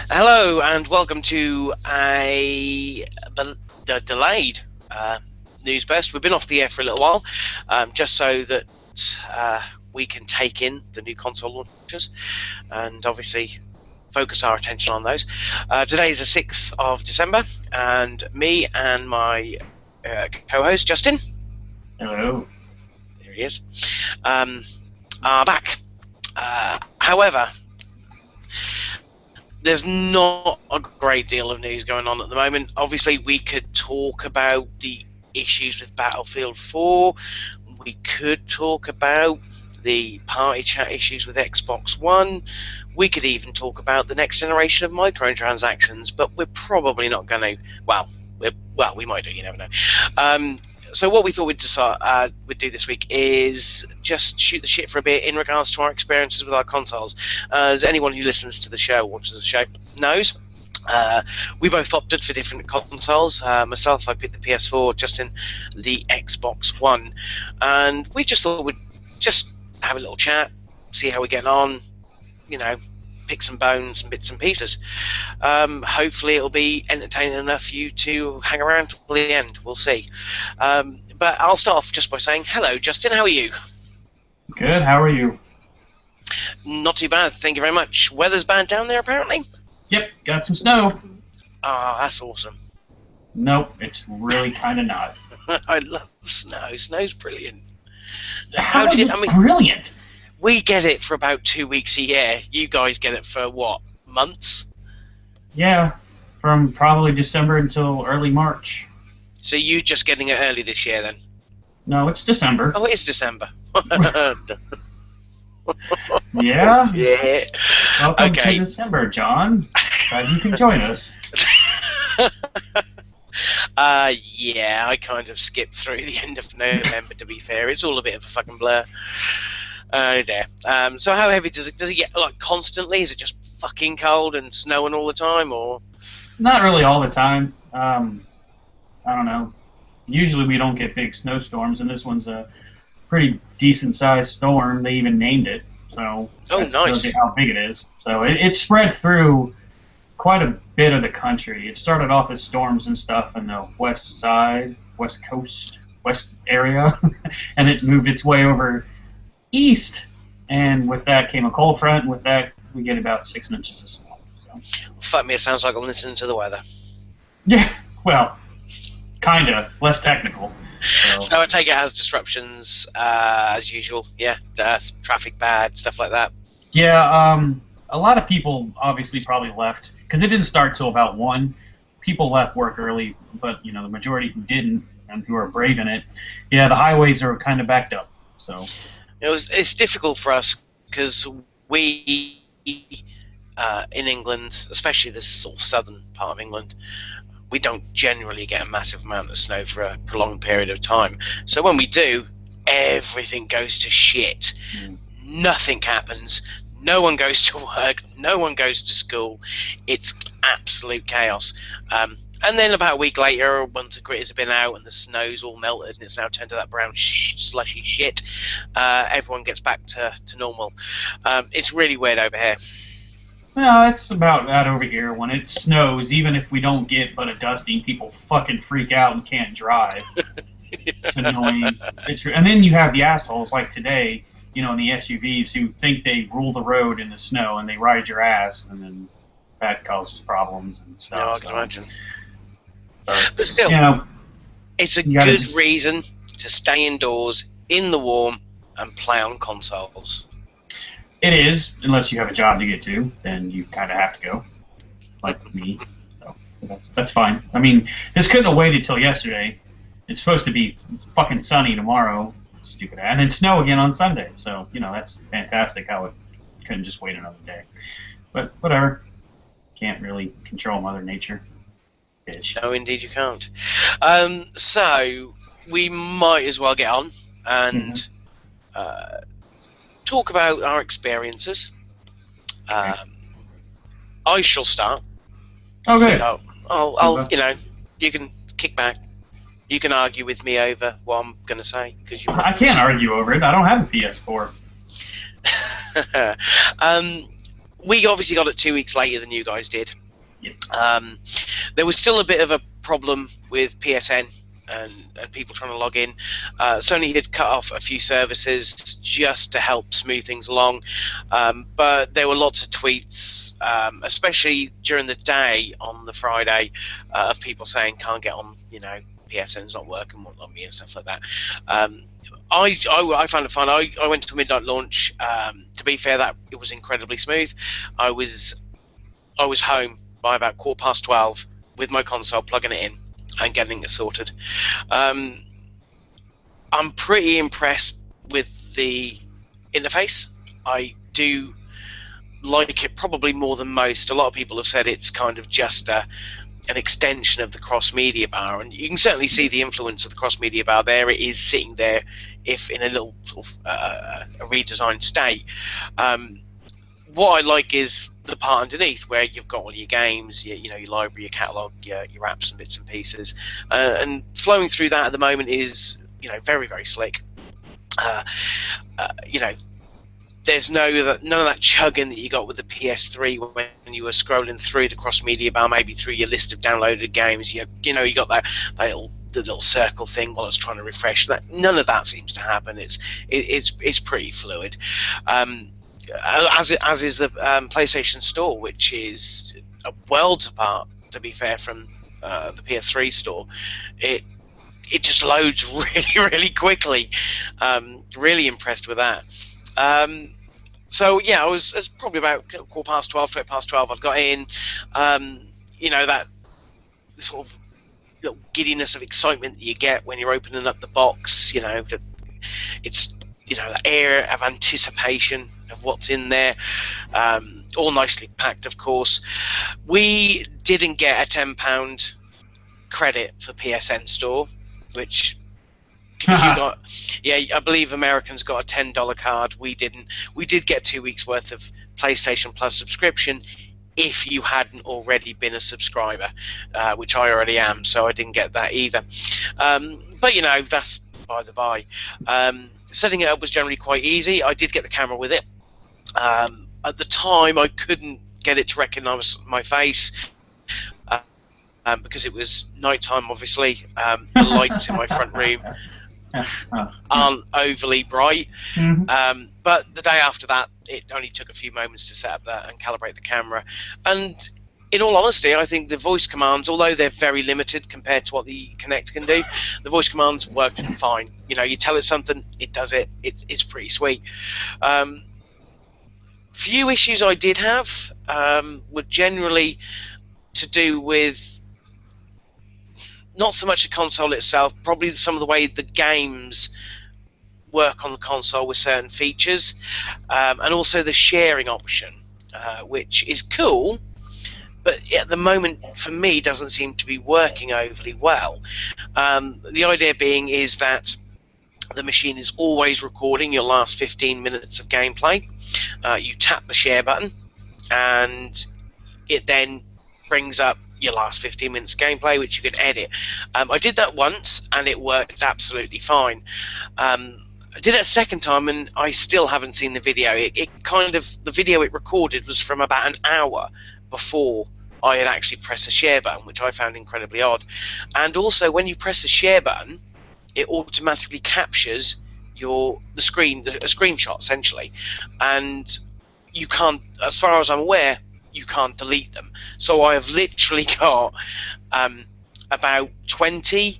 Hello and welcome to a delayed news burst. We've been off the air for a little while, just so that we can take in the new console launches and obviously focus our attention on those. Today is the 6th of December, and me and my co-host Justin, Hello. there he is, are back. However, there's not a great deal of news going on at the moment. Obviously, we could talk about the issues with Battlefield 4. We could talk about the party chat issues with Xbox One. We could even talk about the next generation of microtransactions, but we're probably not going to. Well, we might do. You never know. So what we thought we'd do this week is just shoot the shit for a bit in regards to our experiences with our consoles. As anyone who listens to the show, watches the show, knows, we both opted for different consoles. Myself, I picked the PS4, Justin, the Xbox One. And we just thought we'd just have a little chat, see how we're getting on, you know, pick some bones and bits and pieces. Hopefully it'll be entertaining enough for you to hang around till the end. We'll see. But I'll start off just by saying hello, Justin. How are you? Good. How are you? Not too bad, thank you very much. Weather's bad down there, apparently. Yep. Got some snow. Ah, that's awesome. Nope. It's really kind of not. I love snow. Snow's brilliant. How is it brilliant? We get it for about 2 weeks a year. You guys get it for what, months? Yeah, from probably December until early March. So you just getting it early this year then? No, it's December. Oh, it is December. Yeah? Yeah. Welcome to December, John. Glad you can join us. Yeah, I kind of skipped through the end of November, to be fair. It's all a bit of a fucking blur. Oh dear. So how heavy does it get, like, constantly? Is it just fucking cold and snowing all the time, or? Not really all the time. I don't know. Usually we don't get big snowstorms, and this one's a pretty decent-sized storm. They even named it, so that tells you how big it is. So it spread through quite a bit of the country. It started off as storms and stuff in the west side, west coast, west area, and it moved its way over east, and with that came a cold front, and with that we get about 6 inches of snow. So. Fuck me, it sounds like I'm listening to the weather. Yeah, well, kinda, less technical. So I take it has disruptions as usual, yeah? Traffic bad, stuff like that. Yeah, a lot of people obviously probably left, because it didn't start till about 1. People left work early, but, you know, the majority who didn't, and who are braving it, yeah, the highways are kind of backed up, so... It's difficult for us because we in England, especially this sort of southern part of England, we don't generally get a massive amount of snow for a prolonged period of time. So when we do, everything goes to shit. Nothing happens. No one goes to work. No one goes to school. It's absolute chaos. And then about a week later, once the critters have been out and the snow's all melted and it's now turned to that brown slushy shit, everyone gets back to normal. It's really weird over here. Well, it's about that over here. When it snows, even if we don't get but a dusting, people fucking freak out and can't drive. It's annoying. And then you have the assholes like today, you know, in the SUVs who think they rule the road in the snow and they ride your ass, and then that causes problems and stuff. No, I can imagine. But still, you know, it's a good reason to stay indoors in the warm and play on consoles. It is, unless you have a job to get to, then you kind of have to go, like me. So that's fine. I mean, this couldn't have waited till yesterday. It's supposed to be fucking sunny tomorrow, stupid ass, and then snow again on Sunday. So, you know, that's fantastic how it couldn't just wait another day. But whatever. Can't really control Mother Nature. Bitch. No, indeed you can't. So we might as well get on and talk about our experiences. I shall start. Okay. So I'll you know, you can kick back. You can argue with me over what I'm going to say. I can't argue over it. I don't have a PS4. we obviously got it 2 weeks later than you guys did. Yeah. There was still a bit of a problem with PSN and people trying to log in. Sony had cut off a few services just to help smooth things along, but there were lots of tweets, especially during the day on the Friday, of people saying can't get on, PSN's not working, won't log me and stuff like that. I found it fun. I went to a midnight launch. To be fair, that it was incredibly smooth. I was home by about 12:15 with my console, plugging it in and getting it sorted. I'm pretty impressed with the interface. I do like it probably more than most. A lot of people have said it's kind of just an extension of the cross-media bar, and you can certainly see the influence of the cross-media bar there. It is sitting there, if in a little sort of a redesigned state. What I like is the part underneath where you've got all your games, your library, your catalogue, your apps and bits and pieces, and flowing through that at the moment is very, very slick. There's none of that chugging that you got with the PS3 when you were scrolling through the cross-media bar, maybe through your list of downloaded games. You got the little circle thing while it's trying to refresh. None of that seems to happen. It's pretty fluid. As is the PlayStation Store, which is a worlds apart, to be fair, from the PS3 store. It just loads really, really quickly. Really impressed with that. So yeah, I was probably about 12:15. I'd got in. That sort of little giddiness of excitement that you get when you're opening up the box. It's the air of anticipation of what's in there, all nicely packed, of course. We didn't get a £10 credit for PSN Store, which you got. Yeah, I believe Americans got a $10 card. We didn't. We did get 2 weeks worth of PlayStation Plus subscription if you hadn't already been a subscriber, which I already am, so I didn't get that either. But that's by the by. Setting it up was generally quite easy. I did get the camera with it. At the time, I couldn't get it to recognise my face because it was nighttime, obviously. The lights in my front room aren't overly bright. Mm-hmm. But the day after that, it only took a few moments to set up that and calibrate the camera. And in all honesty, I think the voice commands, although they're very limited compared to what the Kinect can do, the voice commands worked fine. You tell it something, it does it. It's pretty sweet. Few issues I did have were generally to do with not so much the console itself, probably some of the way the games work on the console with certain features, and also the sharing option, which is cool, but at the moment for me doesn't seem to be working overly well. The idea being is that the machine is always recording your last 15 minutes of gameplay. You tap the share button and it then brings up your last 15 minutes gameplay, which you can edit. I did that once and it worked absolutely fine. I did it a second time and I still haven't seen the video. The video it recorded was from about an hour before I had actually pressed the share button, which I found incredibly odd. And also, when you press the share button, it automatically captures a screenshot essentially, and you can't, as far as I'm aware, you can't delete them. So I have literally got about 20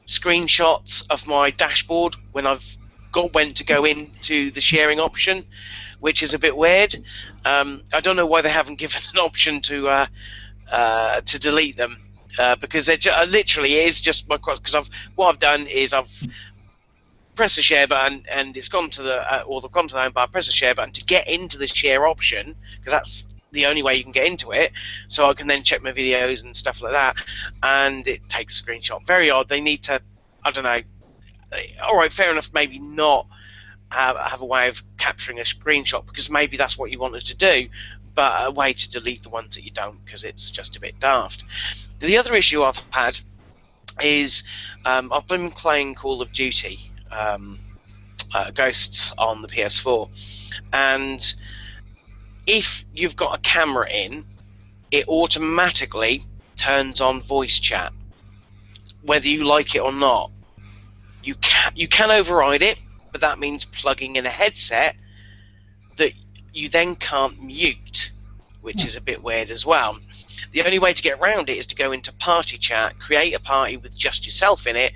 screenshots of my dashboard when I've went to go into the sharing option, which is a bit weird. I don't know why they haven't given an option to delete them, because they're literally is just my cross. Because what I've done is I've pressed the share button and it's gone to the gone to the home bar. Press the share button to get into the share option, because that's the only way you can get into it. So I can then check my videos and stuff like that, and it takes a screenshot. Very odd. They need to, I don't know. All right, fair enough. Maybe not have a way of capturing a screenshot, because maybe that's what you wanted to do, but a way to delete the ones that you don't, because it's just a bit daft. The other issue I've had is I've been playing Call of Duty Ghosts on the PS4, and if you've got a camera in, it automatically turns on voice chat, whether you like it or not. You can override it, but that means plugging in a headset that you then can't mute, which is a bit weird as well. The only way to get around it is to go into party chat, create a party with just yourself in it,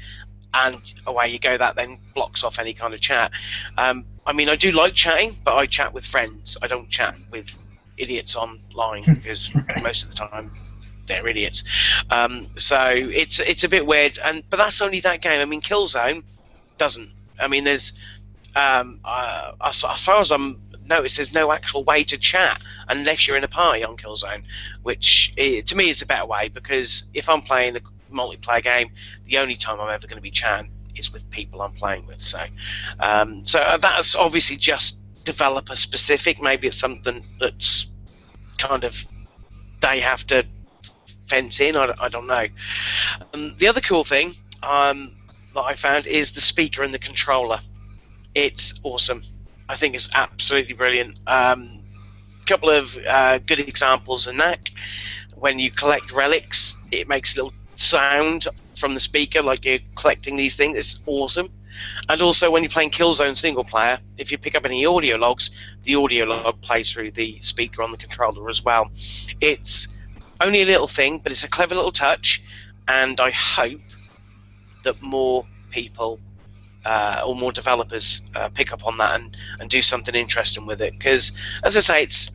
and away you go. That then blocks off any kind of chat. I mean, I do like chatting, but I chat with friends. I don't chat with idiots online because most of the time they're idiots. So it's a bit weird, but that's only that game. I mean, Killzone doesn't. I mean, there's as far as I'm noticed, there's no actual way to chat unless you're in a party on Killzone, which to me is a better way, because if I'm playing a multiplayer game, the only time I'm ever going to be chatting is with people I'm playing with. So that's obviously just developer specific. Maybe it's something that's kind of they have to fence in. I don't know. The other cool thing that I found is the speaker and the controller. It's awesome. I think it's absolutely brilliant. Couple of good examples in that. When you collect relics, it makes a little sound from the speaker like you're collecting these things. It's awesome. And also when you're playing Killzone single player, if you pick up any audio logs, the audio log plays through the speaker on the controller as well. It's only a little thing, but it's a clever little touch, and I hope that more people or more developers pick up on that and do something interesting with it. Because, as I say, it's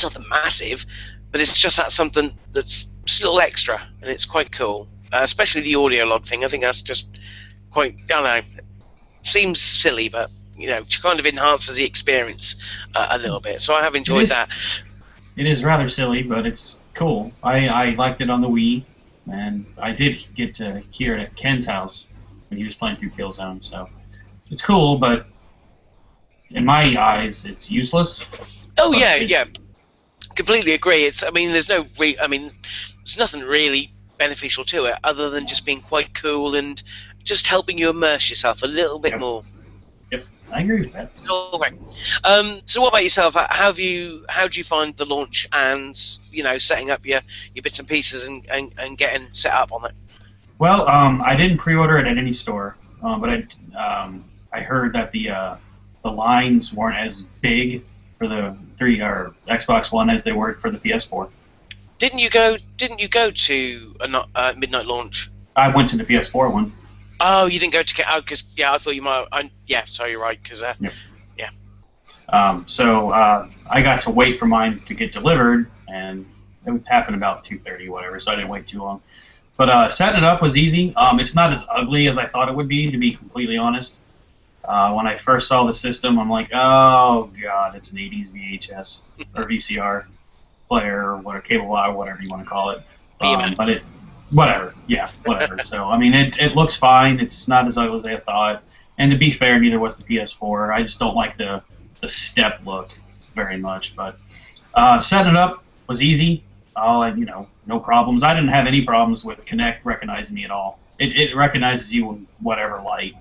nothing massive, but it's just that something that's just a little extra, and it's quite cool. Especially the audio log thing. I think that's just quite, I don't know, seems silly, but you know, kind of enhances the experience a little bit. So I have enjoyed that. It is rather silly, but it's cool. I liked it on the Wii, and I did get to hear it at Ken's house when he was playing through Killzone. So it's cool, but in my eyes, it's useless. Oh yeah, yeah, completely agree. It's, I mean, there's nothing really beneficial to it other than just being quite cool and just helping you immerse yourself a little bit more. Yep, I agree with that. All right. So what about yourself? How do you find the launch and, you know, setting up your bits and pieces and getting set up on it? Well, I didn't pre-order it at any store, but I heard that the lines weren't as big for the Xbox One as they were for the PS4. Didn't you go to a midnight launch? I went to the PS4 one. Oh, you didn't go to... Oh, because, yeah, I thought you might... yeah, sorry, you're right, because... Yep. Yeah. So I got to wait for mine to get delivered, and it happened about 2:30 or whatever, so I didn't wait too long. But setting it up was easy. It's not as ugly as I thought it would be, to be completely honest. When I first saw the system, I'm like, oh, God, it's an 80s VHS or VCR player or whatever, cable or whatever you want to call it. But it... Whatever, yeah, whatever. So, I mean, it looks fine. It's not as ugly as I thought. And to be fair, neither was the PS4. I just don't like the step look very much. But setting it up was easy. No problems. I didn't have any problems with Kinect recognizing me at all. It recognizes you in whatever light.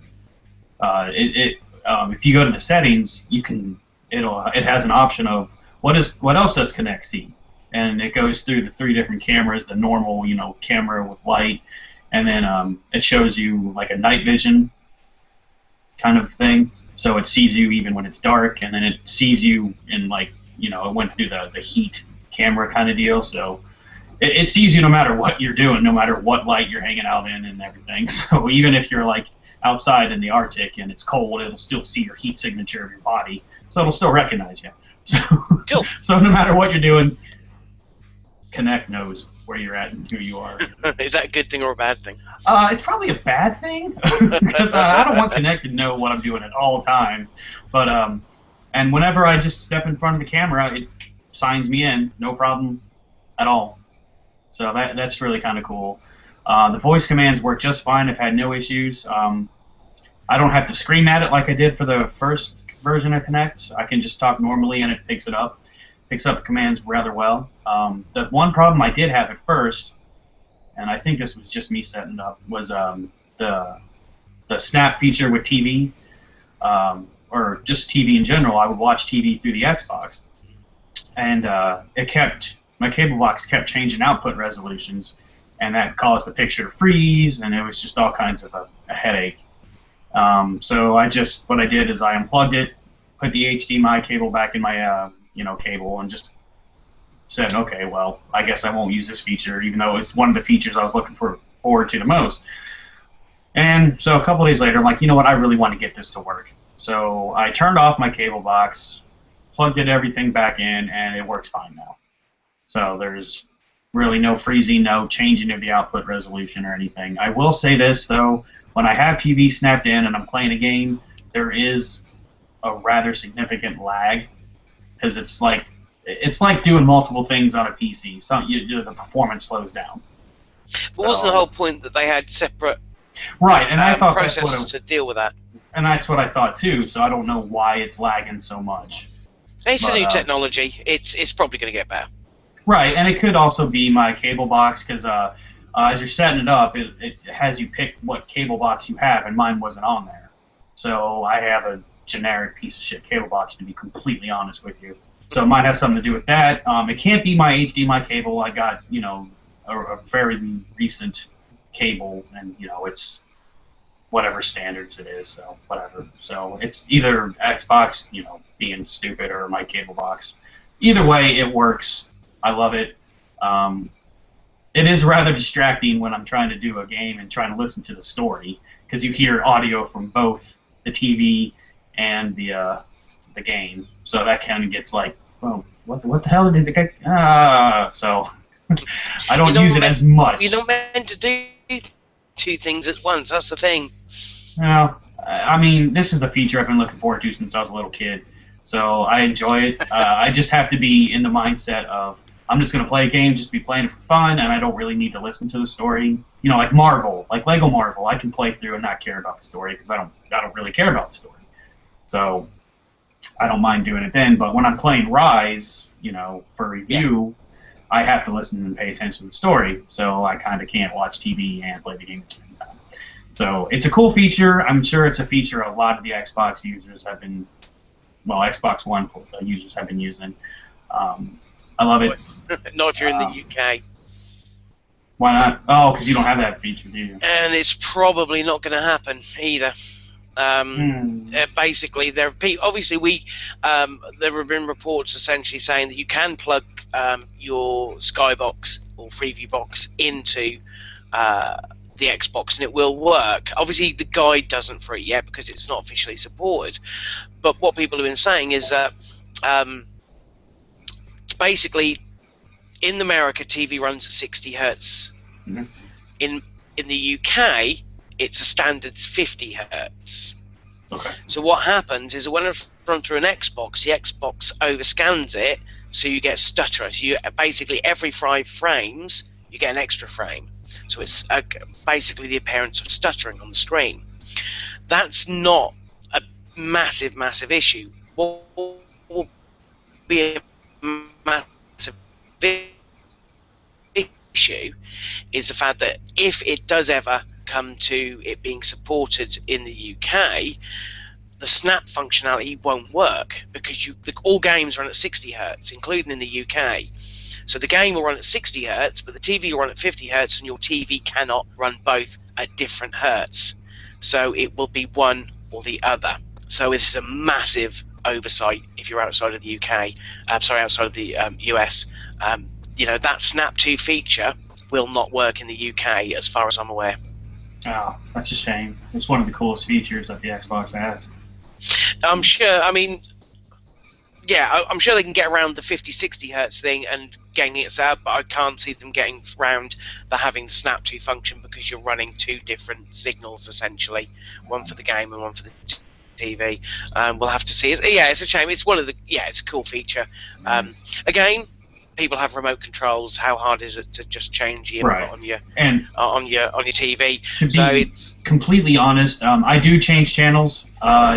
If you go to the settings, it has an option of what else does Kinect see? And it goes through the 3 different cameras, the normal, camera with light, and then it shows you like a night vision kind of thing. So it sees you even when it's dark, and then it sees you in it went through the heat camera kind of deal. So it sees you no matter what you're doing, no matter what light you're hanging out in and everything. So even if you're like outside in the Arctic and it's cold, it'll still see your heat signature of your body. So it'll still recognize you. So, cool. So no matter what you're doing, Kinect knows where you're at and who you are. Is that a good thing or a bad thing? It's probably a bad thing, because I don't want Kinect to know what I'm doing at all times. But and whenever I just step in front of the camera, it signs me in, no problem at all. So that's really kind of cool. The voice commands work just fine. I've had no issues. I don't have to scream at it like I did for the first version of Kinect. I can just talk normally and it picks it up. Picks up the commands rather well. The one problem I did have at first, and I think this was just me setting it up, was the snap feature with TV, or just TV in general. I would watch TV through the Xbox, and my cable box kept changing output resolutions, and that caused the picture to freeze, and it was just all kinds of a headache. So what I did is I unplugged it, put the HDMI cable back in my cable, and just said, okay, well, I guess I won't use this feature, even though it's one of the features I was looking forward to the most. And so a couple days later, I'm like, you know what, I really want to get this to work. So I turned off my cable box, plugged everything back in, and it works fine now. So there's really no freezing, no changing of the output resolution or anything. I will say this, though, when I have TV snapped in and I'm playing a game, there is a rather significant lag, because it's like doing multiple things on a PC. So the performance slows down. But wasn't the whole point that they had separate and I thought processors to deal with that? And that's what I thought too. So I don't know why it's lagging so much. It's a new technology. It's probably going to get better. Right, and it could also be my cable box, because as you're setting it up, it has you pick what cable box you have, and mine wasn't on there. So I have a generic piece of shit cable box, to be completely honest with you. So it might have something to do with that. It can't be my HDMI cable. I got, a very recent cable, and, it's whatever standards it is, so whatever. So it's either Xbox, being stupid, or my cable box. Either way, it works. I love it. It is rather distracting when I'm trying to do a game and trying to listen to the story, because you hear audio from both the TV and the game. So that kind of gets like, oh, what the hell did the guy? So I don't use it as much. You're not meant to do two things at once. That's the thing. No, I mean, this is the feature I've been looking forward to since I was a little kid. So I enjoy it. I just have to be in the mindset of, I'm just going to play a game, just be playing it for fun, and I don't really need to listen to the story. Like Marvel, like Lego Marvel, I can play through and not care about the story, because I don't really care about the story. So I don't mind doing it then. But when I'm playing Rise, for review, I have to listen and pay attention to the story. So I kind of can't watch TV and play the game at the same time. So it's a cool feature. I'm sure it's a feature a lot of the Xbox users have been, Xbox One users have been using. I love it. Not if you're in the UK. Why not? Oh, because you don't have that feature, do you? And it's probably not going to happen either. Basically, there have been reports essentially saying that you can plug your Skybox or Freeview box into the Xbox and it will work. Obviously, the guide doesn't for it yet because it's not officially supported. But what people have been saying is that basically, in America, TV runs at 60 hertz. Mm-hmm. In the UK, it's a standard 50 hertz. Okay. So what happens is that when it's run through an Xbox, the Xbox overscans it, so you get stutter. So you basically every 5 frames you get an extra frame. So it's basically the appearance of stuttering on the screen. That's not a massive issue. What will be a massive issue is the fact that if it does ever come to it being supported in the UK, the snap functionality won't work because all games run at 60 hertz, including in the UK. So the game will run at 60 hertz, but the TV will run at 50 hertz, and your TV cannot run both at different hertz. So it will be one or the other. So it's a massive oversight if you're outside of the UK. Outside of the US. That Snap 2 feature will not work in the UK, as far as I'm aware. Oh, that's a shame. It's one of the coolest features that the Xbox has. I'm sure. I mean, yeah, I'm sure they can get around the 50-60 hertz thing and getting it set up, but I can't see them getting around the having the Snap 2 function because you're running 2 different signals essentially, one for the game and one for the TV. We'll have to see. It's a shame. It's it's a cool feature. Again, people have remote controls. How hard is it to just change the input on your TV? It's completely honest. I do change channels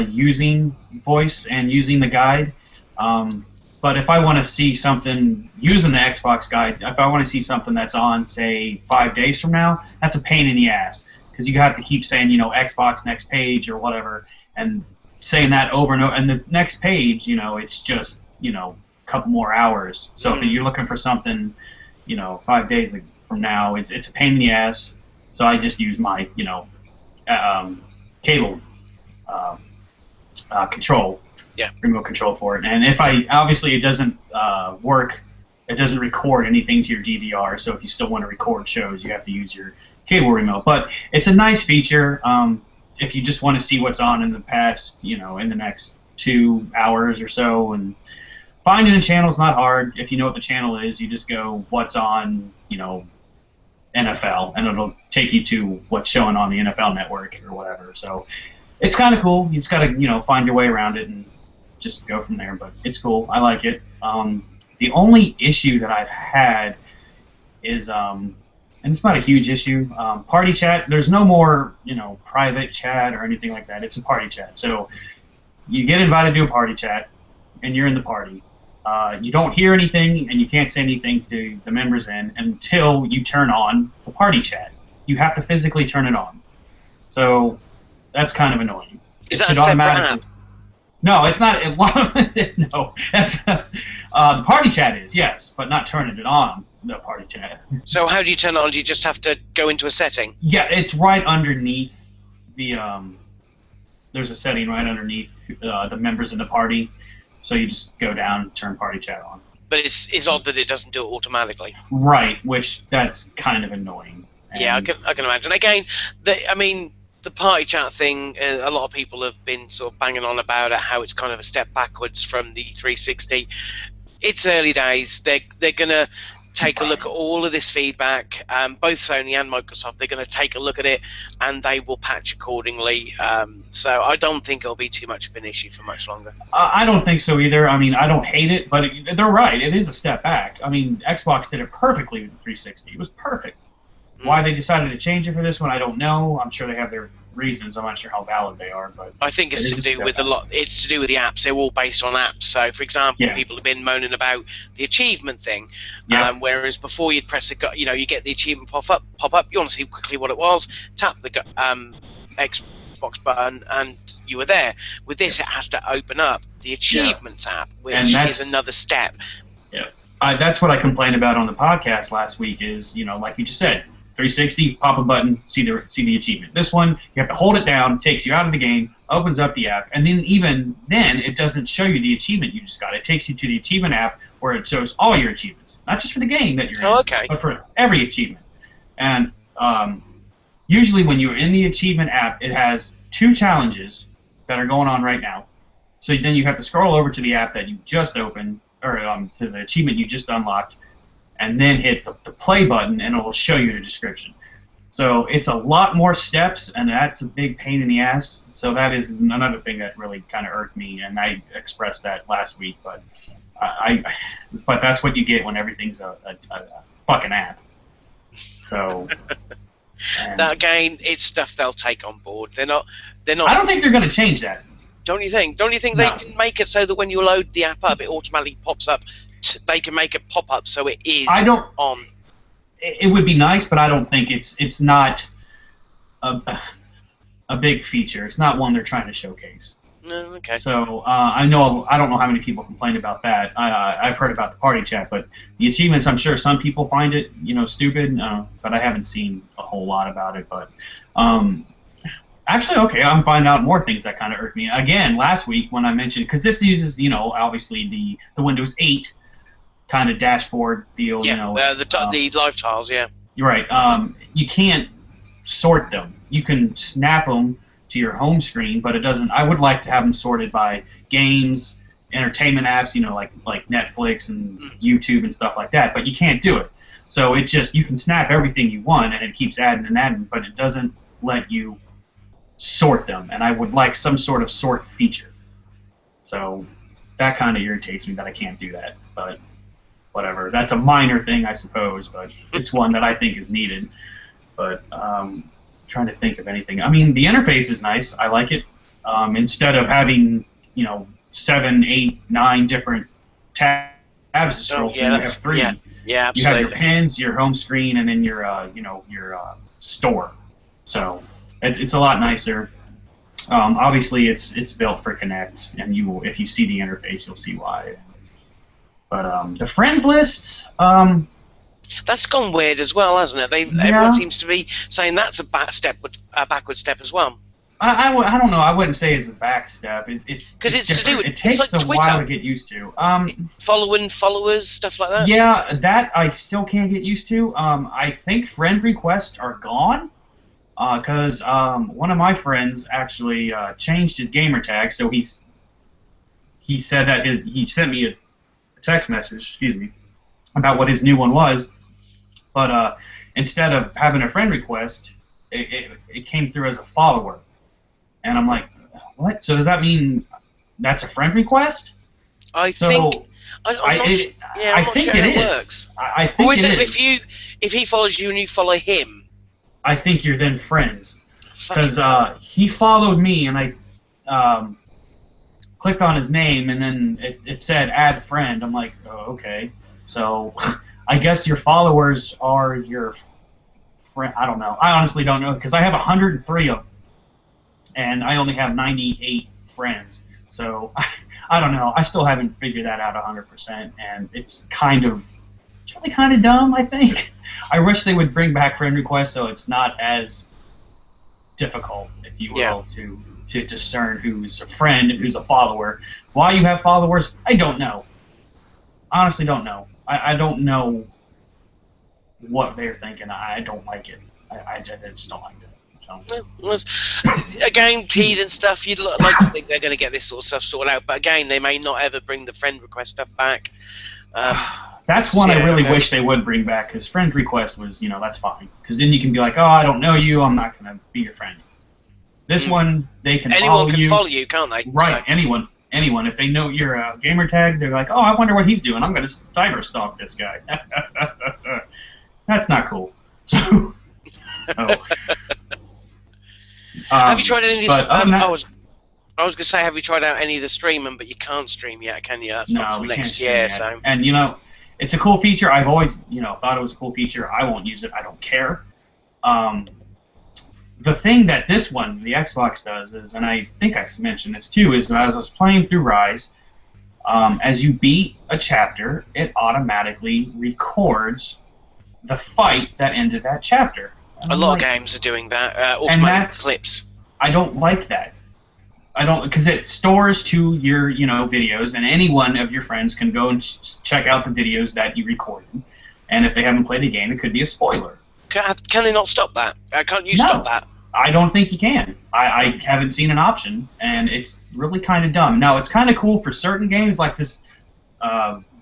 using voice and using the guide. But if I want to see something using the Xbox guide, if I want to see something that's on, say, 5 days from now, that's a pain in the ass because you have to keep saying, Xbox next page or whatever, and saying that over and over. And the next page, it's just, couple more hours. So if you're looking for something, 5 days from now, it's a pain in the ass. So I just use my, cable control, remote control for it. And if obviously it doesn't work, it doesn't record anything to your DVR. So if you still want to record shows, you have to use your cable remote. But it's a nice feature. If you just want to see what's on in the past, in the next 2 hours or so, and finding a channel is not hard. If you know what the channel is, you just go what's on, NFL, and it'll take you to what's showing on the NFL network or whatever. So it's kind of cool. You just got to, find your way around it and just go from there. But it's cool. I like it. The only issue that I've had is, and it's not a huge issue, party chat. There's no more, private chat or anything like that. It's a party chat. So you get invited to a party chat, and you're in the party. You don't hear anything, and you can't say anything to the members until you turn on the party chat. You have to physically turn it on. So that's kind of annoying. Is that a separate app? No, it's not. No, that's the party chat is, yes, but not turning it on. The party chat. So how do you turn it on? Do you just have to go into a setting? Yeah, it's right underneath the. There's a setting right underneath the members in the party. So you just go down and turn party chat on. But it's odd that it doesn't do it automatically. Right, which that's kind of annoying. Yeah, I can imagine. Again, the party chat thing, a lot of people have been sort of banging on about it, how it's kind of a step backwards from the 360. It's early days. They're going to take a look at all of this feedback. Both Sony and Microsoft, they're going to take a look at it, and they will patch accordingly. So I don't think it'll be too much of an issue for much longer. I don't think so either. I mean, I don't hate it, but they're right. It is a step back. I mean, Xbox did it perfectly with the 360. It was perfect. Why they decided to change it for this one, I don't know. I'm sure they have their reasons. I'm not sure how valid they are, but I think it's to do with It's to do with the apps. They're all based on apps. So, for example, people have been moaning about the achievement thing, whereas before you'd press you get the achievement pop up. You want to see quickly what it was. Tap the Xbox button, and you were there. With this, it has to open up the achievements app, which is another step. Yeah, that's what I complained about on the podcast last week. Is like you just said. 360, pop a button, see the achievement. This one, you have to hold it down, takes you out of the game, opens up the app, and then even then, it doesn't show you the achievement you just got. It takes you to the achievement app where it shows all your achievements, not just for the game that you're in, but for every achievement. And usually when you're in the achievement app, it has 2 challenges that are going on right now. So then you have to scroll over to the app that you just opened, or to the achievement you just unlocked, and then hit the play button, and it will show you the description. So it's a lot more steps, and that's a big pain in the ass. So that is another thing that really kind of irked me, and I expressed that last week. But but that's what you get when everything's a fucking app. So that again, it's stuff they'll take on board. They're not. I don't think they're going to change that. Don't you think? Don't you think they can make it so that when you load the app up, it automatically pops up? They can make it pop up so it is on. It would be nice, but I don't think it's not a big feature. It's not one they're trying to showcase. No, okay. So I don't know how many people complain about that. I've heard about the party chat, but the achievements, I'm sure some people find it stupid, but I haven't seen a whole lot about it. But actually, okay, I'm finding out more things that kind of irk me. Again, last week when I mentioned, because this uses obviously the Windows 8 kind of dashboard deal. Yeah, the live tiles, yeah. You're right. You can't sort them. You can snap them to your home screen, but it doesn't. I would like to have them sorted by games, entertainment apps, like Netflix and YouTube and stuff like that, but you can't do it. So it just, you can snap everything you want, and it keeps adding and adding, but it doesn't let you sort them, and I would like some sort of sort feature. So that kind of irritates me that I can't do that, but whatever. That's a minor thing, I suppose, but it's one that I think is needed. But trying to think of anything. I mean, the interface is nice. I like it. Instead of having 7, 8, 9 different tabs to scroll through, you have 3. Yeah, absolutely. You have your pins, your home screen, and then your your store. So it's a lot nicer. Obviously, it's built for Kinect, and if you see the interface, you'll see why. But the friends list, that's gone weird as well, hasn't it? Everyone seems to be saying that's a backward step as well. I don't know. I wouldn't say it's a back step. It's because it's different. to do with, it takes like a Twitter. while to get used to. Following followers, stuff like that. Yeah, that I still can't get used to. I think friend requests are gone because one of my friends actually changed his gamer tag. So he said that he sent me a text message, excuse me, about what his new one was. But instead of having a friend request, it came through as a follower. And I'm like, what? So does that mean that's a friend request? I think it is. I think it is. If he follows you and you follow him, I think you're then friends. Because he followed me and I clicked on his name and then it said add friend. I'm like, oh, okay. So I guess your followers are your friend. I don't know. I honestly don't know because I have 103 of them. And I only have 98 friends. So I don't know. I still haven't figured that out 100%, and it's really kind of dumb, I think. I wish they would bring back friend requests so it's not as difficult, if you will, to discern who's a friend and who's a follower. Why you have followers, I don't know. Honestly, don't know. I don't know what they're thinking. I don't like it. I just don't like it. Again, Teed and stuff, you'd like to think they're going to get this sort of stuff sorted out, but again, they may not ever bring the friend request stuff back. That's one I really wish they would bring back, because friend request was, that's fine. Because then you can be like, oh, I don't know you, I'm not going to be your friend. This one, they can follow you. Anyone can follow you, can't they? Right, so. Anyone. If they know you're a gamer tag, they're like, oh, I wonder what he's doing. I'm going to cyber stalk this guy. That's not cool. So... have you tried any of this? I was I was going to say, have you tried out any of the streaming, but you can't stream yet, can you? That's not until next year. So. And, it's a cool feature. I've always, thought it was a cool feature. I won't use it. I don't care. The thing that this one, the Xbox does is, and I think I mentioned this too, is as I was playing through Rise, as you beat a chapter, it automatically records the fight that ended that chapter. A lot of games are doing that, automatic clips. I don't like that. Because it stores to your, videos, and any one of your friends can go and check out the videos that you recorded. And if they haven't played the game, it could be a spoiler. Can they not stop that? Can't you stop that? I don't think you can. I haven't seen an option, and it's really kind of dumb. Now, it's kind of cool for certain games, like this,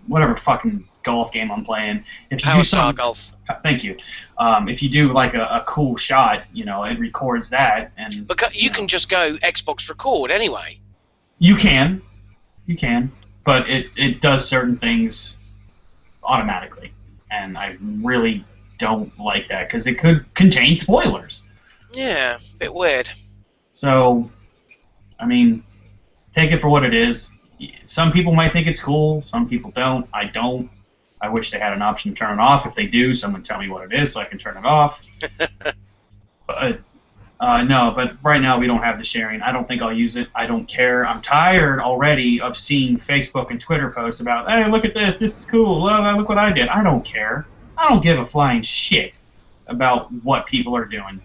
whatever fucking golf game I'm playing. If you do some golf. Thank you. If you do like a cool shot, it records that, and because you can just go Xbox record anyway. You can, but it does certain things automatically, and I really don't like that because it could contain spoilers. Yeah, a bit weird. So, I mean, take it for what it is. Some people might think it's cool. Some people don't. I don't. I wish they had an option to turn it off. If they do, someone tell me what it is so I can turn it off. But no, but right now we don't have the sharing. I don't think I'll use it. I don't care. I'm tired already of seeing Facebook and Twitter posts about, hey, look at this. This is cool. Look what I did. I don't care. I don't give a flying shit about what people are doing.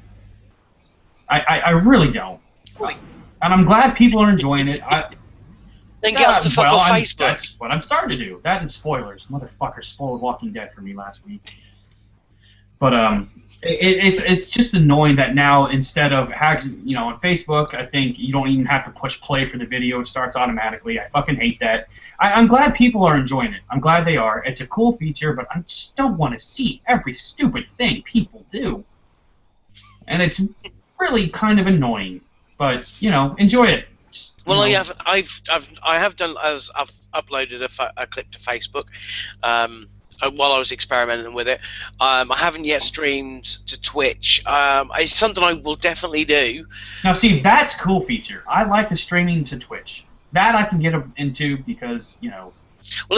I really don't. And I'm glad people are enjoying it. Then get off the fuck off Facebook. That's what I'm starting to do. That and spoilers. Motherfucker spoiled Walking Dead for me last week. But it's just annoying that now instead of on Facebook, I think you don't even have to push play for the video. It starts automatically. I fucking hate that. I'm glad people are enjoying it. I'm glad they are. It's a cool feature, but I just don't want to see every stupid thing people do. And it's really kind of annoying. But enjoy it. Well, I have done as I've uploaded a clip to Facebook while I was experimenting with it. I haven't yet streamed to Twitch. It's something I will definitely do. Now, see, that's a cool feature. I like the streaming to Twitch. That I can get into because Well,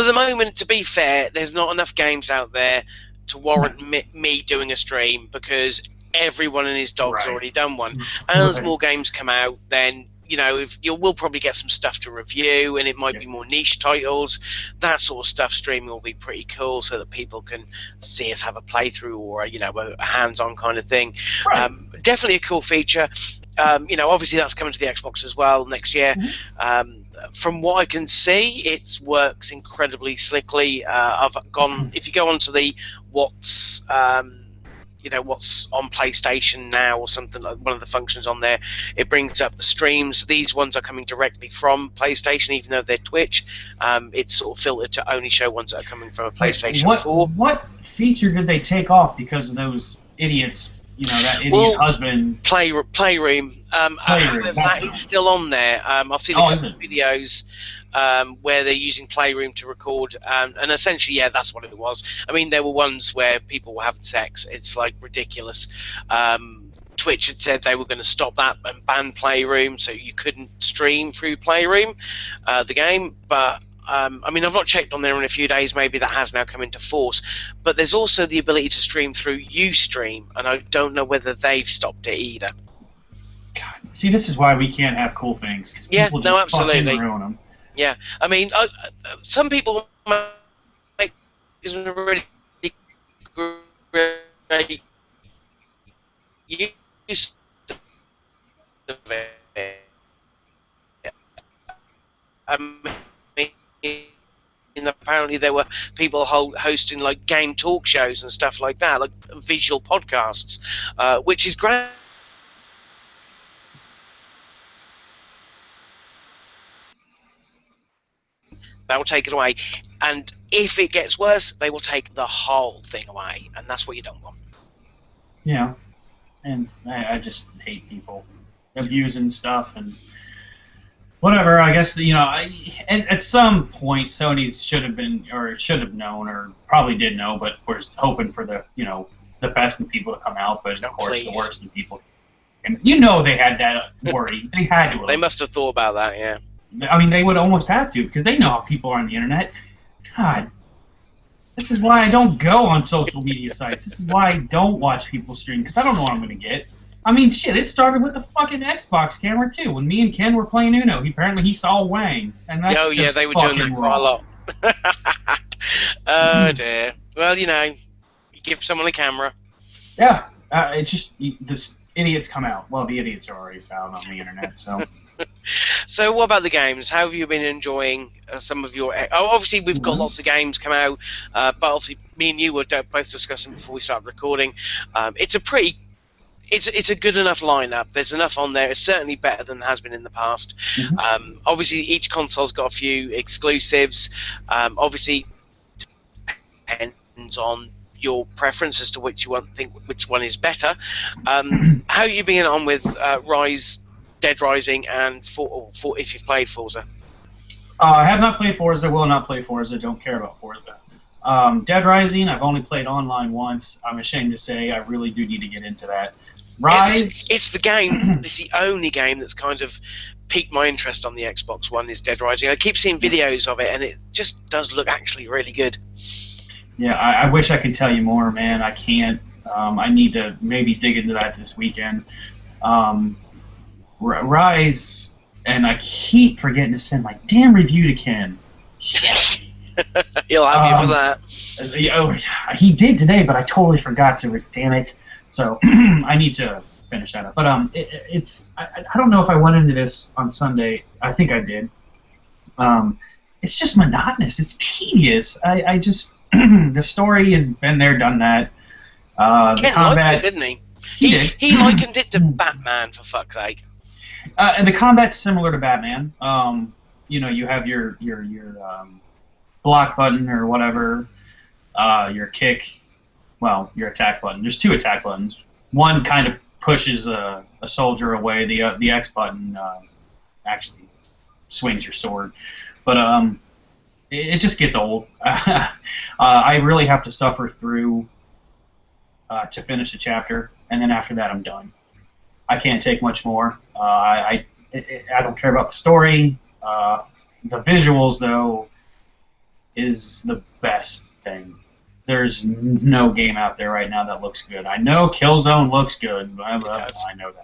at the moment, to be fair, there's not enough games out there to warrant me doing a stream because everyone and his dog's already done one. And as more games come out, then we'll probably get some stuff to review, and it might be more niche titles. That sort of stuff streaming will be pretty cool, so that people can see us have a playthrough or a hands-on kind of thing. Right. Definitely a cool feature. Obviously that's coming to the Xbox as well next year. From what I can see, it works incredibly slickly. If you go onto the what's on PlayStation now or something, like one of the functions on there, it brings up the streams. These ones are coming directly from PlayStation, even though they're Twitch. It's sort of filtered to only show ones that are coming from a PlayStation 4. What feature did they take off because of those idiots? That idiot husband. Playroom. That is still on there. I've seen a couple of videos where they're using Playroom to record, and essentially, that's what it was. I mean, there were ones where people were having sex. It's like ridiculous. Twitch had said they were going to stop that and ban Playroom, so you couldn't stream through Playroom, the game. But I've not checked on there in a few days. Maybe that has now come into force. But there's also the ability to stream through Ustream, and I don't know whether they've stopped it either. God, see, this is why we can't have cool things. People just absolutely. ruin them. Yeah, I mean, some people make really great use of it. Apparently there were people hosting like game talk shows and stuff like that, like visual podcasts, which is great. They will take it away, and if it gets worse, they will take the whole thing away, and that's what you don't want. Yeah, and I just hate people abusing stuff and whatever. I guess at some point Sony should have known, or probably did know, but was hoping for the best in people to come out, but of course the worst in people. And they had that worry. They had to. They must have thought about that, yeah. I mean, they would almost have to, because they know how people are on the internet. God, this is why I don't go on social media sites. This is why I don't watch people stream, because I don't know what I'm going to get. I mean, shit, it started with the fucking Xbox camera, too. When me and Ken were playing Uno, he saw Wang. And that's they were doing that quite a lot. Oh, dear. Well, you give someone a camera. Yeah, this idiots come out. Well, the idiots are already out on the internet, so... So what about the games? How have you been enjoying some of your... obviously, we've got lots of games come out, but obviously me and you were both discussing before we started recording. It's a good enough lineup. There's enough on there. It's certainly better than has been in the past. Obviously, each console's got a few exclusives. Obviously, depends on your preference as to which one is better. How have you been on with Dead Rising, and if you've played Forza? I have not played Forza, will not play Forza, don't care about Forza. Dead Rising, I've only played online once. I'm ashamed to say I really do need to get into that. Rise... It's the game, it's the only game that's kind of piqued my interest on the Xbox One, is Dead Rising. I keep seeing videos of it, and it just does look actually really good. Yeah, I wish I could tell you more, man. I can't. I need to maybe dig into that this weekend. Rise, and I keep forgetting to send my damn review to Ken. Shit. He'll have you for that. He did today, but I totally forgot to. Damn it. So I need to finish that up. But I don't know if I went into this on Sunday. I think I did. It's just monotonous. It's tedious. I just the story has been there, done that. Ken liked it, didn't he? He likened it to Hmm. Batman, for fuck's sake. And the combat's similar to Batman. You have your block button or whatever, your kick, your attack button. There's two attack buttons. One kind of pushes a soldier away. The X button actually swings your sword. But it just gets old. I really have to suffer through to finish a chapter, and then after that I'm done. I can't take much more. I don't care about the story. The visuals, though, is the best thing. there's no game out there right now that looks good. I know Killzone looks good. I know that.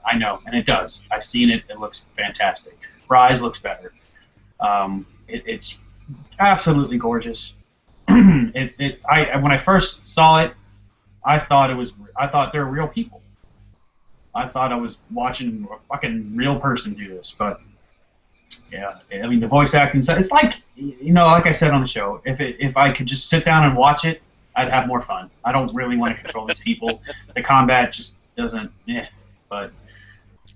I know, and it does. I've seen it. It looks fantastic. Rise looks better. It's absolutely gorgeous. When I first saw it, I thought they're real people. I thought I was watching a fucking real person do this, but yeah, I mean the voice acting. It's like, like I said on the show, if I could just sit down and watch it, I'd have more fun. I don't really want to control these people. The combat just doesn't. But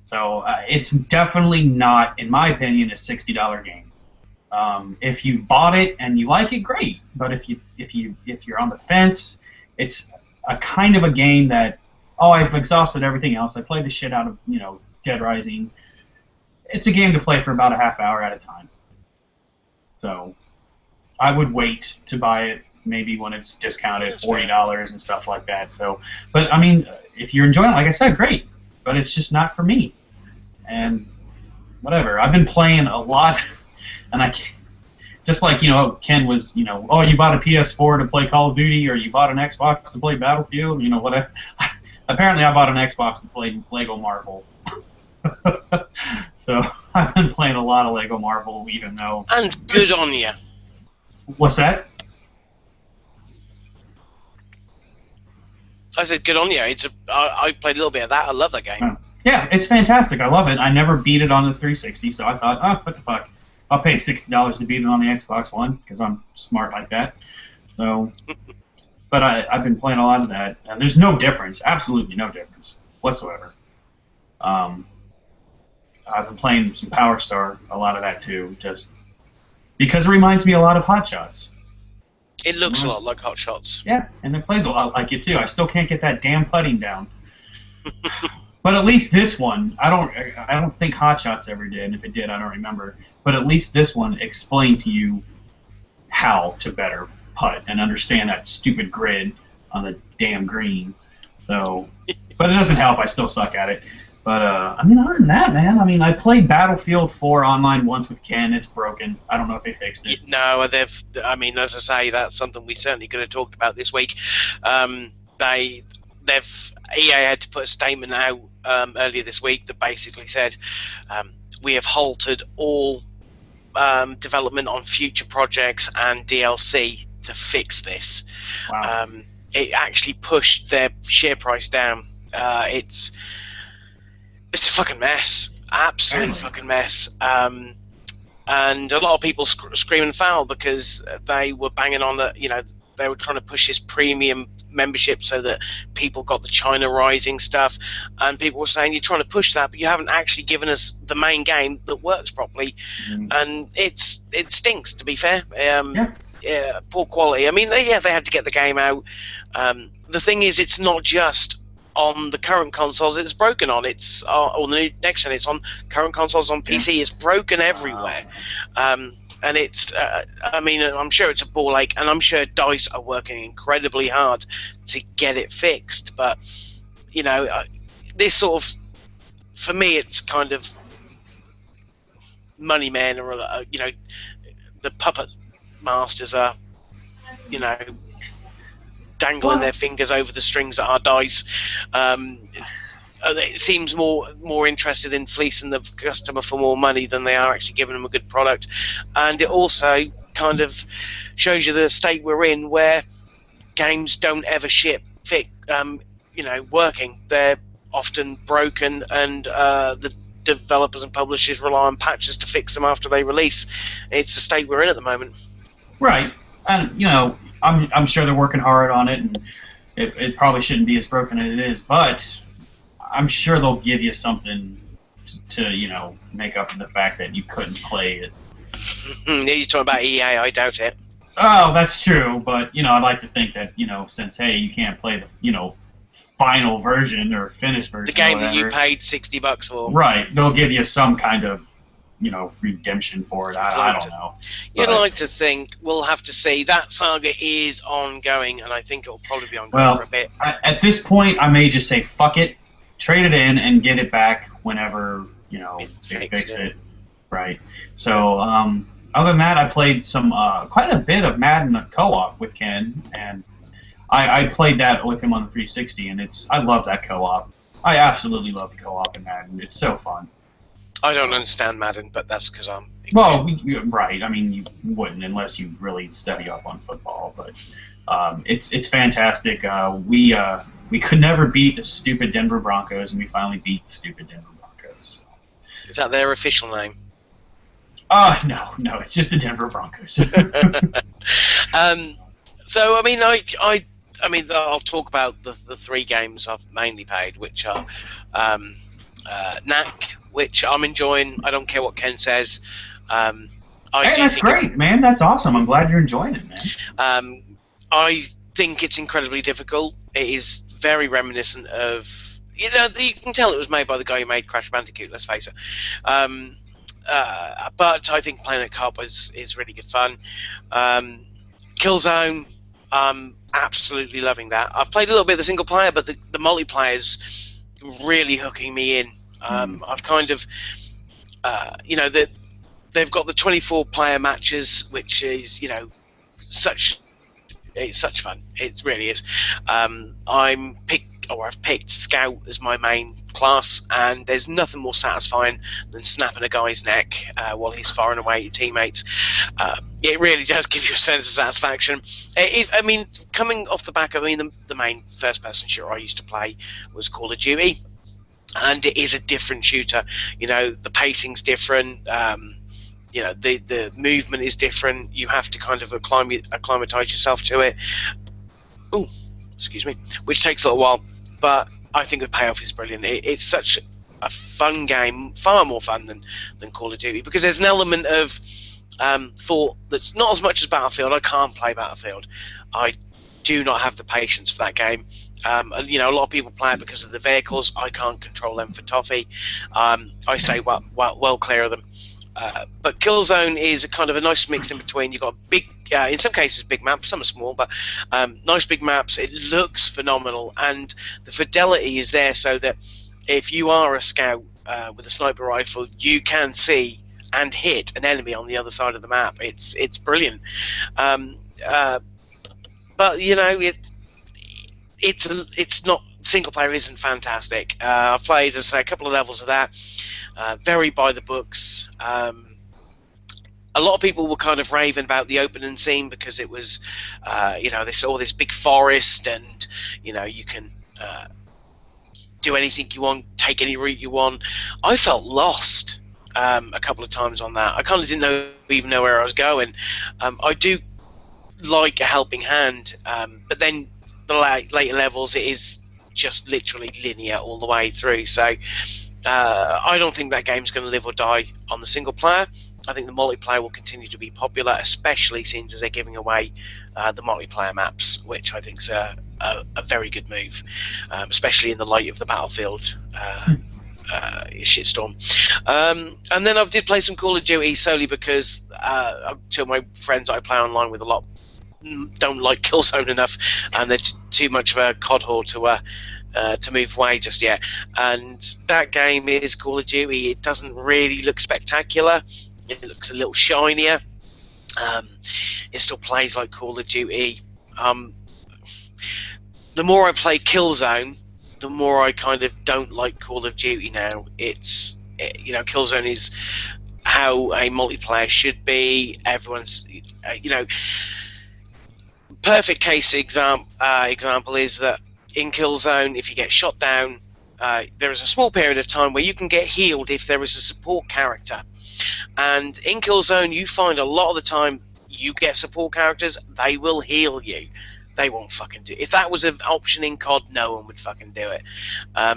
so it's definitely not, in my opinion, a $60 game. If you bought it and you like it, great. But if you're on the fence, it's a kind of a game that, I've exhausted everything else. I played the shit out of Dead Rising. It's a game to play for about a half hour at a time. So I would wait to buy it maybe when it's discounted, $40 and stuff like that. So, but I mean, if you're enjoying it, like I said, great. But it's just not for me. And whatever. I've been playing a lot, and I can't, just like Ken was, you bought a PS4 to play Call of Duty, or you bought an Xbox to play Battlefield, whatever. Apparently, I bought an Xbox to play Lego Marvel. So I've been playing a lot of Lego Marvel, even though. And good on you. What's that? I said good on you. I played a little bit of that. I love that game. Yeah, it's fantastic. I love it. I never beat it on the 360, so I thought, what the fuck? I'll pay $60 to beat it on the Xbox One because I'm smart like that. So, but I've been playing a lot of that, and there's no difference. Absolutely no difference whatsoever. I've been playing some Power Star, a lot of that too, just because it reminds me a lot of Hot Shots. It looks a lot like Hot Shots. Yeah, and it plays a lot like it too. I still can't get that damn putting down. But at least this one, I don't think Hot Shots ever did, and if it did, I don't remember. But at least this one explained to you how to better putt and understand that stupid grid on the damn green. So, but it doesn't help. I still suck at it. But I mean, other than that, man, I mean, I played Battlefield 4 online once with Ken. It's broken. I don't know if they fixed it. No, I mean, as I say, that's something we certainly could have talked about this week. EA had to put a statement out earlier this week that basically said we have halted all development on future projects and DLC to fix this. Wow. It actually pushed their share price down. It's a fucking mess, absolute fucking mess. And a lot of people screaming foul because they were banging on that, they were trying to push this premium membership so that people got the China Rising stuff, and people were saying you're trying to push that, but you haven't actually given us the main game that works properly, and it stinks, to be fair. Yeah, poor quality. I mean, they had to get the game out. The thing is, it's not just on the current consoles it's broken on. It's on the new next gen. It's on current consoles on PC. It's broken everywhere. And it's, I mean, I'm sure it's a ball ache, and I'm sure DICE are working incredibly hard to get it fixed. But, this sort of, for me, it's kind of money men, or, the puppet masters are, dangling their fingers over the strings at our DICE. It seems more interested in fleecing the customer for more money than they are actually giving them a good product. And it also kind of shows you the state we're in, where games don't ever ship working. They're often broken, and the developers and publishers rely on patches to fix them after they release. It's the state we're in at the moment. Right. And, I'm sure they're working hard on it, and it probably shouldn't be as broken as it is, but I'm sure they'll give you something to make up for the fact that you couldn't play it. You're talking about EA, I doubt it. Oh, that's true, but, I'd like to think that, since, hey, you can't play the, final version or finished version. The game that you paid $60 for. Right. They'll give you some kind of, redemption for it. I don't know. You'd like to think. We'll have to see. That saga is ongoing, and I think it'll probably be ongoing for a bit. At this point, I may just say, fuck it, trade it in, and get it back whenever, they fix it. Right. So, other than that, I played some quite a bit of Madden co-op with Ken, and I played that with him on the 360, and I love that co-op. I absolutely love the co-op in Madden. It's so fun. I don't understand Madden, but that's because I'm English. Well, right. I mean, you wouldn't unless you really study up on football. But it's fantastic. We could never beat the stupid Denver Broncos, and we finally beat the stupid Denver Broncos. Is that their official name? No, it's just the Denver Broncos. So I mean, I'll talk about the three games I've mainly played, which are Knack, which I'm enjoying. I don't care what Ken says. That's great, man. That's awesome. I'm glad you're enjoying it, man. I think it's incredibly difficult. It is very reminiscent of, you can tell it was made by the guy who made Crash Bandicoot, let's face it. But I think playing it co-op is really good fun. Killzone, absolutely loving that. I've played a little bit of the single player, but the multiplayer is really hooking me in. I've kind of, they've got the 24-player matches, which is, it's such fun. It really is. I've picked Scout as my main class, and there's nothing more satisfying than snapping a guy's neck while he's firing away at your teammates. It really does give you a sense of satisfaction. Coming off the back of, the main first-person shooter I used to play was Call of Duty, and it is a different shooter. The pacing's different. The movement is different. You have to kind of acclimatise yourself to it. Ooh, excuse me, which takes a little while, but I think the payoff is brilliant. It's such a fun game, far more fun than Call of Duty, because there's an element of thought that's not as much as Battlefield. I can't play Battlefield. I do not have the patience for that game. A lot of people play it because of the vehicles. I can't control them for toffee. I stay well clear of them. But Killzone is a kind of a nice mix in between. You've got big, in some cases big maps, some are small, but nice big maps. It looks phenomenal, and the fidelity is there so that if you are a scout with a sniper rifle, you can see and hit an enemy on the other side of the map. It's brilliant. But it's not, single player isn't fantastic. I've played, as I say, a couple of levels of that. Very by the books. A lot of people were kind of raving about the opening scene because it was, they saw this big forest, and you can do anything you want, take any route you want. I felt lost a couple of times on that. I kind of didn't even know where I was going. I do like a helping hand, but then the later levels, it is just literally linear all the way through. So I don't think that game's going to live or die on the single player. I think the multiplayer will continue to be popular, especially since they're giving away the multiplayer maps, which I think is a very good move, especially in the light of the Battlefield shitstorm. And then I did play some Call of Duty solely because two of my friends I play online with a lot don't like Killzone enough, and they're too much of a COD whore to move away just yet. And that game is Call of Duty. It doesn't really look spectacular. It looks a little shinier. It still plays like Call of Duty. The more I play Killzone, the more I kind of don't like Call of Duty now. Killzone is how a multiplayer should be. Everyone's, perfect case example is that in Killzone, if you get shot down, there is a small period of time where you can get healed if there is a support character. And in Killzone, you find a lot of the time you get support characters, they will heal you. They won't fucking do it. If that was an option in COD, no one would fucking do it. I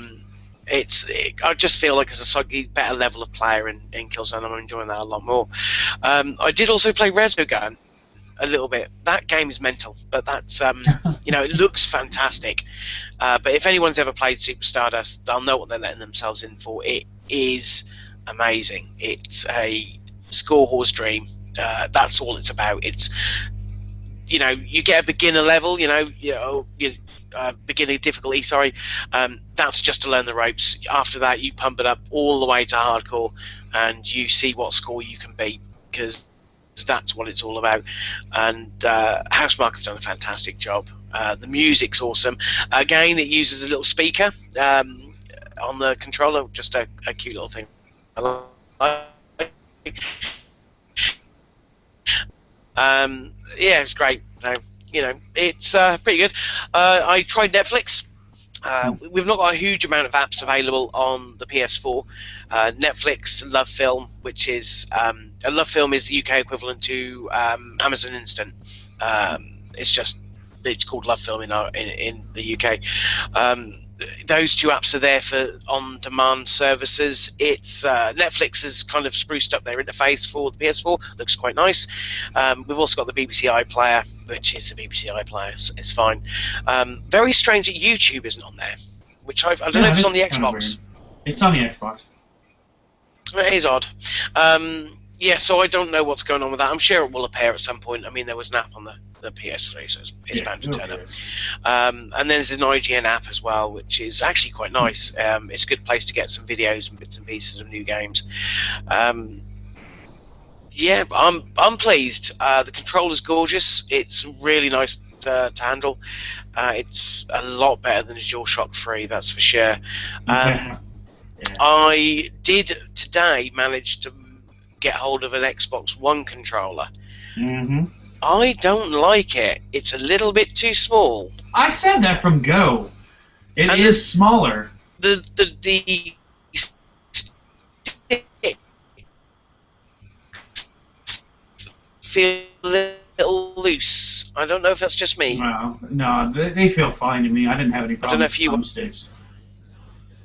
just feel like it's a slightly better level of player in Killzone. I'm enjoying that a lot more. I did also play Resogun a little bit. That game is mental, but that's it looks fantastic. But if anyone's ever played Super Stardust, they'll know what they're letting themselves in for. It is amazing. It's a score horse dream. That's all it's about. It's you get a beginner level, beginner difficulty. Sorry, that's just to learn the ropes. After that, you pump it up all the way to hardcore, and you see what score you can beat. Because that's what it's all about. And Housemarque have done a fantastic job. The music's awesome. Again, it uses a little speaker on the controller, just a cute little thing. I like. Yeah, it's great. So, you know, it's pretty good. I tried Netflix. We've not got a huge amount of apps available on the PS4. Netflix Love Film, which is Love Film is the UK equivalent to Amazon Instant. It's called Love Film in the UK. Those two apps are there for on-demand services. It's Netflix has kind of spruced up their interface for the PS4. Looks quite nice. We've also got the BBC iPlayer, which is the BBC iPlayer. It's fine. Very strange that YouTube isn't on there, which I don't know if it's on the Xbox. It's on the Xbox. It is odd. Yeah, so I don't know what's going on with that. I'm sure it will appear at some point. I mean, there was an app on the PS3, so it's bound to turn up. And then there's an IGN app as well, which is actually quite nice. It's a good place to get some videos and bits and pieces of new games. Yeah, I'm pleased. The controller's gorgeous. It's really nice to handle. It's a lot better than a DualShock 3, that's for sure. I did today manage to get hold of an Xbox One controller. I don't like it. It's a little bit too small. I said that from go. It is smaller. The feel a little loose. I don't know if that's just me. No, they feel fine to me. I didn't have any problems. I don't know if you sticks.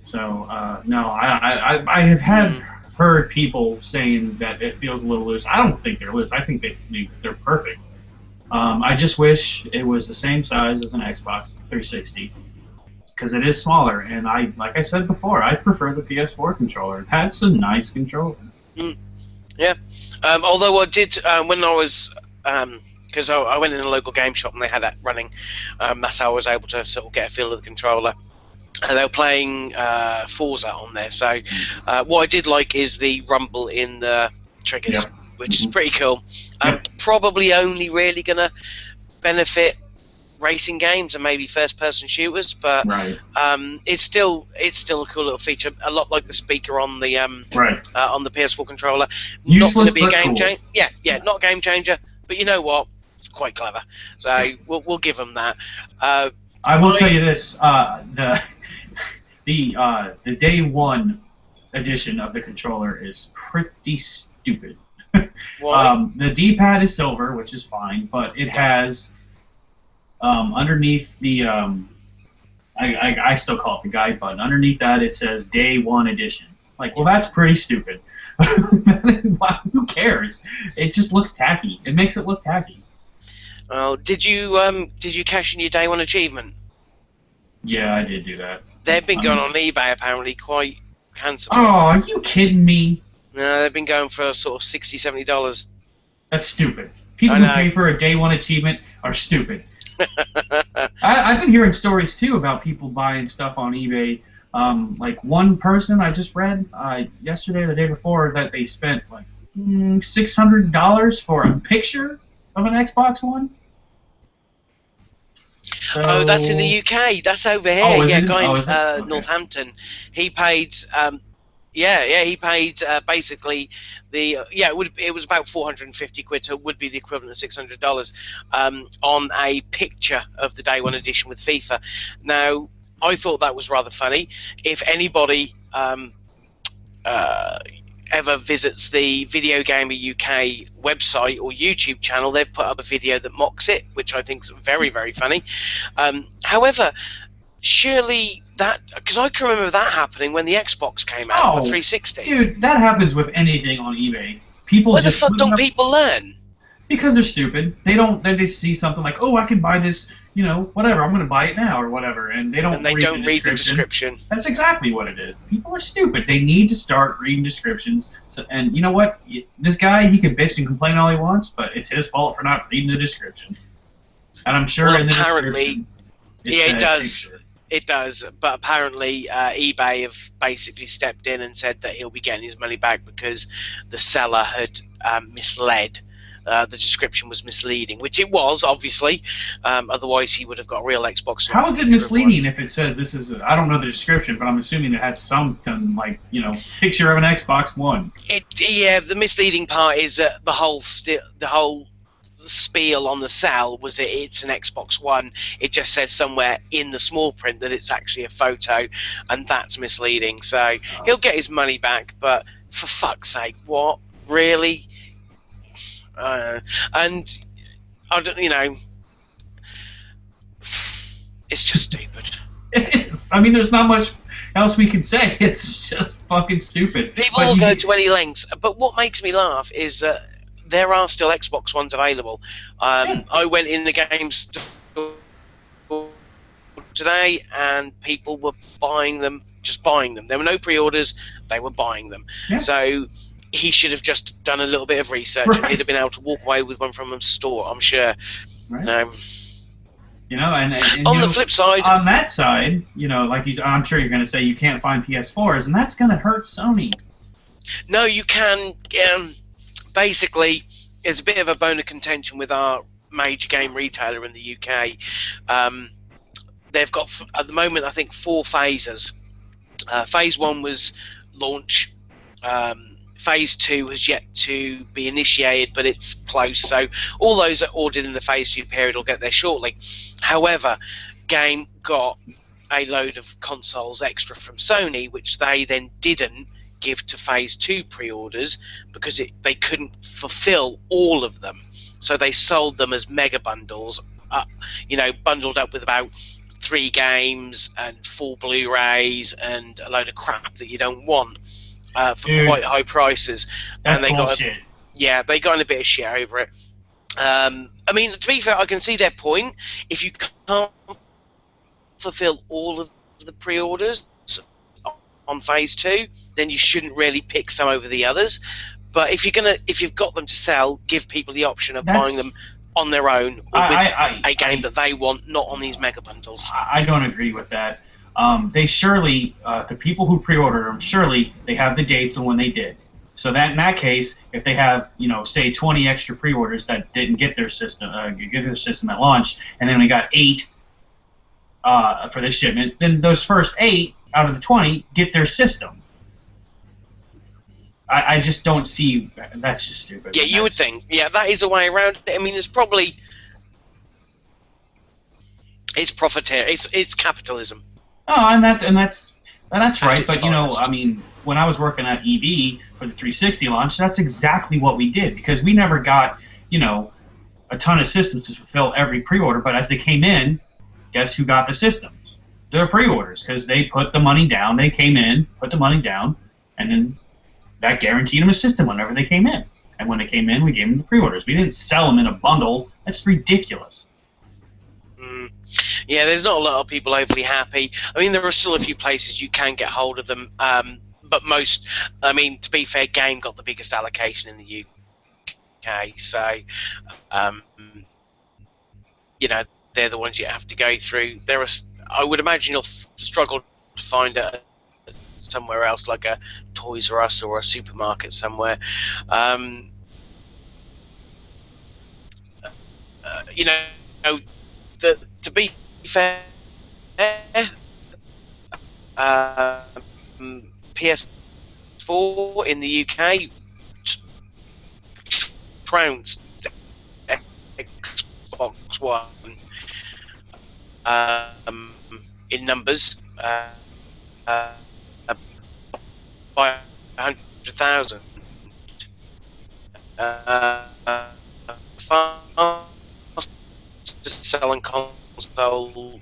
So no, I have had heard people saying that it feels a little loose. I don't think they're loose. I think they're perfect. I just wish it was the same size as an Xbox 360 because it is smaller. And like I said before, I prefer the PS4 controller. That's a nice controller. Yeah. Although I did when I was because I went in a local game shop and they had that running. That's how I was able to sort of get a feel of the controller. They were playing Forza on there, so what I did like is the rumble in the triggers, which is pretty cool. Probably only really going to benefit racing games and maybe first-person shooters, but it's still a cool little feature. A lot like the speaker on the on the PS4 controller. Not going to be a game changer. Yeah, not a game changer. But you know what? It's quite clever. So we'll give them that. I will tell you this: the day one edition of the controller is pretty stupid. The D-pad is silver, which is fine, but it has underneath the I still call it the guide button. Underneath that, it says day one edition. Like, well, that's pretty stupid. Who cares? It just looks tacky. It makes it look tacky. Did you cash in your day one achievement? Yeah, I did do that. They've been going on eBay apparently quite handsomely. Oh, are you kidding me? No, they've been going for sort of $60, $70. That's stupid. People who pay for a day one achievement are stupid. I've been hearing stories too about people buying stuff on eBay. Like one person I just read yesterday or the day before that they spent like $600 for a picture of an Xbox One. So, that's in the UK. That's over here. A guy in Northampton. He paid. He paid basically the it was about 450 quid, so it would be the equivalent of $600 on a picture of the day one edition with FIFA. Now, I thought that was rather funny. If anybody ever visits the Video Gamer UK website or YouTube channel, they've put up a video that mocks it, which I think is very, very funny. However, surely that, because I can remember that happening when the Xbox came out, the 360. Dude, that happens with anything on eBay. People Why the fuck don't people learn? Because they're stupid. They see something like, oh, I can buy this, whatever, I'm going to buy it now or whatever, and they don't read the description. That's exactly what it is. People are stupid. They need to start reading descriptions. And you know what? This guy, he can bitch and complain all he wants, but it's his fault for not reading the description. And I'm sure in the description... it does. It does, but apparently eBay have basically stepped in and said that he'll be getting his money back because the seller had misled the description was misleading, which it was, obviously. Otherwise, he would have got a real Xbox One. How is it misleading if it says this is? I don't know the description, but I'm assuming it had something like picture of an Xbox One. Yeah, the misleading part is that the whole spiel on the cell was it's an Xbox One. It just says somewhere in the small print that it's actually a photo, and that's misleading. So he'll get his money back, but for fuck's sake, what really? And I don't, it's just stupid. It is. I mean, there's not much else we can say. It's just fucking stupid. People will go to any lengths, but what makes me laugh is that there are still Xbox Ones available. I went in the game store today, and people were buying them, just buying them. There were no pre-orders; they were buying them. Yeah. So he should have just done a little bit of research, and he'd have been able to walk away with one from a store, I'm sure. Right. And on the flip side, on that side, I'm sure you're going to say you can't find PS4s, and that's going to hurt Sony. No, you can. Basically, there's a bit of a bone of contention with our major game retailer in the UK. They've got, at the moment, I think 4 phases. Phase 1 was launch. Phase 2 has yet to be initiated, but it's close. So all those that ordered in the Phase 2 period will get there shortly. However, Game got a load of consoles extra from Sony, which they then didn't give to Phase 2 pre-orders because they couldn't fulfill all of them. So they sold them as mega bundles, bundled up with about 3 games and 4 Blu-rays and a load of crap that you don't want. For quite high prices, and they bullshit. They got in a bit of shit over it. I mean, to be fair, I can see their point. If you can't fulfill all of the pre-orders on Phase 2, then you shouldn't really pick some over the others. But if you've got them to sell, give people the option of buying them on their own or with a game that they want, not on these mega bundles. I don't agree with that. They surely, the people who pre-ordered them, surely they have the dates on when they did. So that in that case, if they have, say 20 extra pre-orders that didn't get their system at launch, and then we got 8 for this shipment, then those first 8 out of the 20 get their system. I just don't see. That's just stupid. Yeah, you would think. Yeah, that is a way around it. I mean, it's probably profiteer. It's capitalism. Oh, and that's right. But I mean, when I was working at EB for the 360 launch, that's exactly what we did because we never got a ton of systems to fulfill every pre-order. But as they came in, guess who got the systems? Their pre-orders because they put the money down. They came in, put the money down, and then that guaranteed them a system whenever they came in. And when they came in, we gave them the pre-orders. We didn't sell them in a bundle. That's ridiculous. Yeah, there's not a lot of people overly happy. I mean, there are still a few places you can get hold of them, but most, I mean, to be fair, Game got the biggest allocation in the UK, so, they're the ones you have to go through. I would imagine you'll struggle to find it somewhere else, like a Toys R Us or a supermarket somewhere. To be fair, PS4 in the UK trounced Xbox One in numbers by 100,000. Fastest selling console.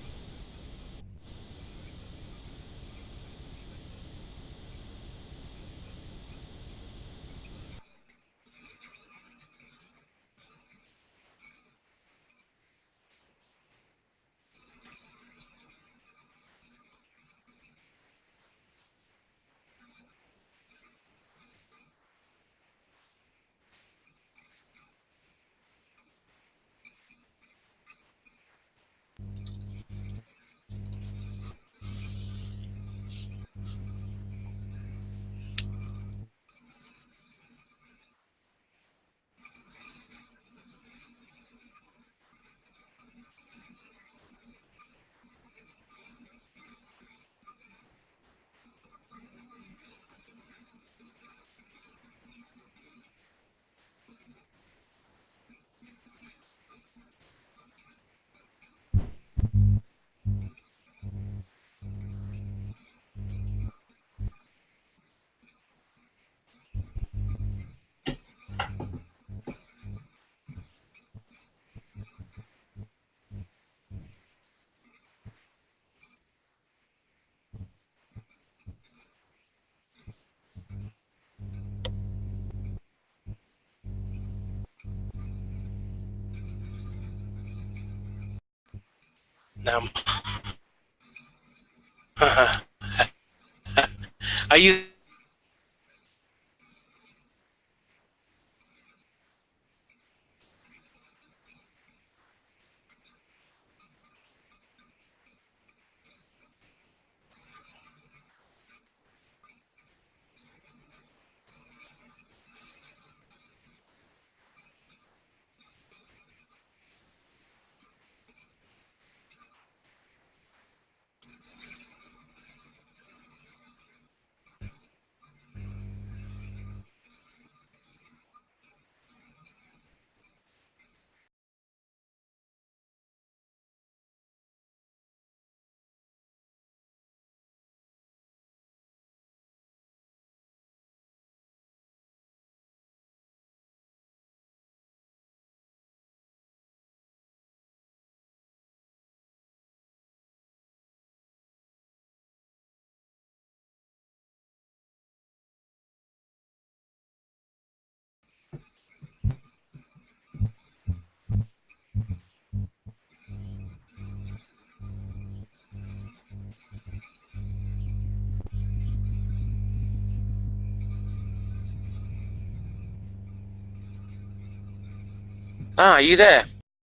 am. Are you? Are you there?